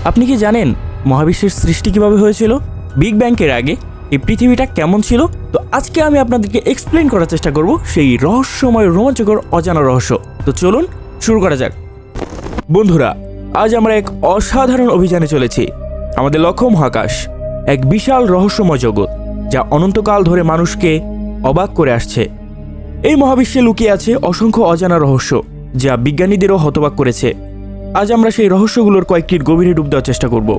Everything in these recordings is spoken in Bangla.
আপনি কি জানেন মহাবিশ্বের সৃষ্টি কিভাবে হয়েছিল? বিগ ব্যাংকের আগে এই পৃথিবীটা কেমন ছিল? তো আজকে আমি আপনাদেরকে এক্সপ্লেন করার চেষ্টা করব সেই রহস্যময় রোমাঞ্চকর অজানা রহস্য। তো চলুন শুরু করা যাক। বন্ধুরা, আজ আমরা এক অসাধারণ অভিযানে চলেছি। আমাদের লক্ষ্য মহাকাশ, এক বিশাল রহস্যময় জগৎ যা অনন্তকাল ধরে মানুষকে অবাক করে আসছে। এই মহাবিশ্বে লুকিয়ে আছে অসংখ্য অজানা রহস্য যা বিজ্ঞানীদেরও হতবাক করেছে। আজ আমরা সেই রহস্যগুলোর কয়েকটির গভীরে ডুব দেওয়ার চেষ্টা করব।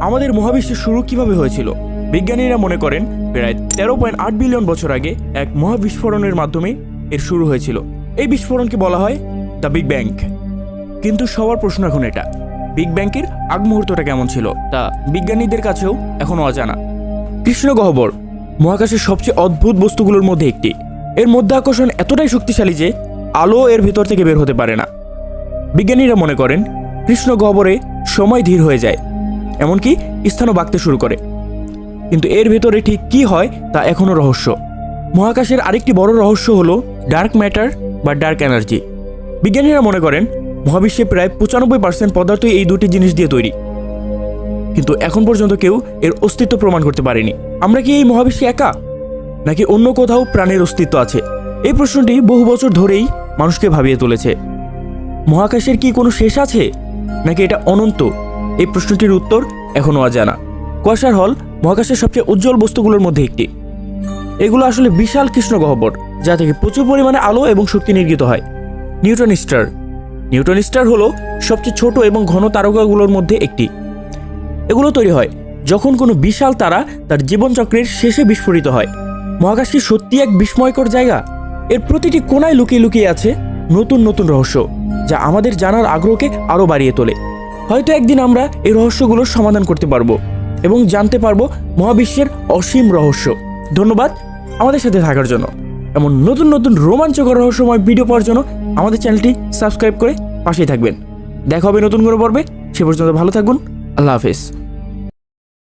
আমাদের মহাবিশ্বের শুরু কিভাবে হয়েছিল? বিজ্ঞানীরা মনে করেন প্রায় 13.8 বিলিয়ন বছর আগে এক মহাবিস্ফোরণের মাধ্যমে এর শুরু হয়েছিল। এই বিস্ফোরণকে বলা হয় দ্য বিগ ব্যাং। কিন্তু সবার প্রশ্ন এখন এটা, বিগ ব্যাংকের আগ মুহূর্তটা কেমন ছিল তা বিজ্ঞানীদের কাছেও এখনও অজানা। কৃষ্ণ গহ্বর মহাকাশের সবচেয়ে অদ্ভুত বস্তুগুলোর মধ্যে একটি। এর মধ্যে আকর্ষণ এতটাই শক্তিশালী যে আলো এর ভেতর থেকে বের হতে পারে না। বিজ্ঞানীরা মনে করেন কৃষ্ণ গহ্বরে সময় ধীর হয়ে যায়, এমনকি স্থানও বাঁকতে শুরু করে। কিন্তু এর ভেতরে ঠিক কী হয় তা এখনও রহস্য। মহাকাশের আরেকটি বড় রহস্য হলো ডার্ক ম্যাটার বা ডার্ক এনার্জি। বিজ্ঞানীরা মনে করেন মহাবিশ্বে প্রায় 95% পদার্থই এই দুটি জিনিস দিয়ে তৈরি, কিন্তু এখন পর্যন্ত কেউ এর অস্তিত্ব প্রমাণ করতে পারেনি। আমরা কি এই মহাবিশ্বে একা, নাকি অন্য কোথাও প্রাণের অস্তিত্ব আছে? এই প্রশ্নটি বহু বছর ধরেই মানুষকে ভাবিয়ে তুলেছে। মহাকাশের কি কোনো শেষ আছে, নাকি এটা অনন্ত? এই প্রশ্নটির উত্তর এখনও অজানা। কোয়াসার হল মহাকাশের সবচেয়ে উজ্জ্বল বস্তুগুলোর মধ্যে একটি। এগুলো আসলে বিশাল কৃষ্ণ গহ্বর যা থেকে প্রচুর পরিমাণে আলো এবং শক্তি নির্গত হয়। Neutron star. নিউট্রন স্টার হলো সবচেয়ে ছোট এবং ঘন তারকাগুলোর মধ্যে একটি। এগুলো তৈরি হয় যখন কোনো বিশাল তারা তার জীবনচক্রের শেষে বিস্ফোরিত হয়। মহাকাশ কি সত্যি এক বিস্ময়কর জায়গা? এর প্রতিটি কোণায় লুকিয়ে লুকিয়ে আছে নতুন নতুন রহস্য যা আমাদের জানার আগ্রহকে আরও বাড়িয়ে তোলে। হয়তো একদিন আমরা এই রহস্যগুলোর সমাধান করতে পারবো এবং জানতে পারবো মহাবিশ্বের অসীম রহস্য। ধন্যবাদ আমাদের সাথে থাকার জন্য। এমন নতুন নতুন রোমাঞ্চকর রহস্যময় ভিডিও পাওয়ার জন্য আমাদের চ্যানেলটি সাবস্ক্রাইব করে পাশেই থাকবেন। দেখা হবে নতুন কোনো পর্বে। সে পর্যন্ত ভালো থাকবেন। আল্লাহ হাফেজ।